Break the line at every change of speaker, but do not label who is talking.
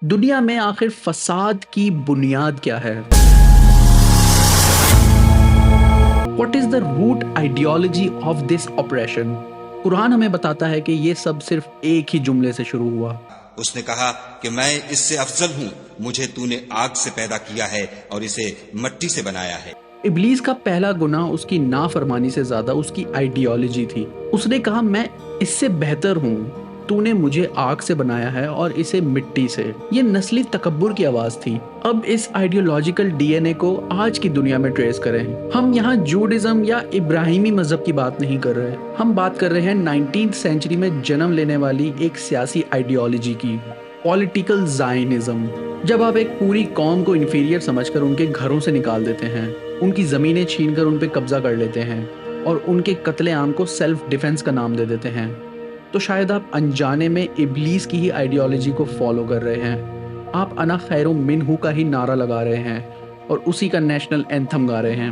دنیا میں آخر فساد کی بنیاد کیا ہے؟ What is the root ideology of this oppression? قرآن ہمیں بتاتا ہے کہ یہ سب صرف ایک ہی جملے سے شروع ہوا۔
اس نے کہا کہ میں اس سے افضل ہوں، مجھے تو نے آگ سے پیدا کیا ہے اور اسے مٹی سے بنایا ہے۔
ابلیس کا پہلا گناہ اس کی نافرمانی سے زیادہ اس کی آئیڈیالوجی تھی۔ اس نے کہا میں اس سے بہتر ہوں، تو نے مجھے آگ سے بنایا ہے اور اسے مٹی سے۔ یہ نسلی تکبر کی آواز تھی۔ اب اس آئیڈیولوجیکل ڈی این اے کو آج کی دنیا میں ٹریس کریں۔ ہم یہاں جوڈازم یا ابراہیمی مذہب کی بات نہیں کر رہے، ہم بات کر رہے ہیں 19th سینچری میں جنم لینے والی ایک سیاسی آئیڈیالوجی کی، پولیٹیکل زائنزم۔ جب آپ ایک پوری قوم کو انفیریئر سمجھ کر ان کے گھروں سے نکال دیتے ہیں، ان کی زمینیں چھین کر ان پہ قبضہ کر لیتے ہیں اور ان کے قتل عام کو سیلف ڈیفنس کا نام دے دیتے ہیں، تو شاید آپ انجانے میں ابلیس کی ہی آئیڈیالوجی کو فالو کر رہے ہیں۔ آپ انا خیر منہ کا ہی نعرہ لگا رہے ہیں اور اسی کا نیشنل اینتھم گا رہے ہیں۔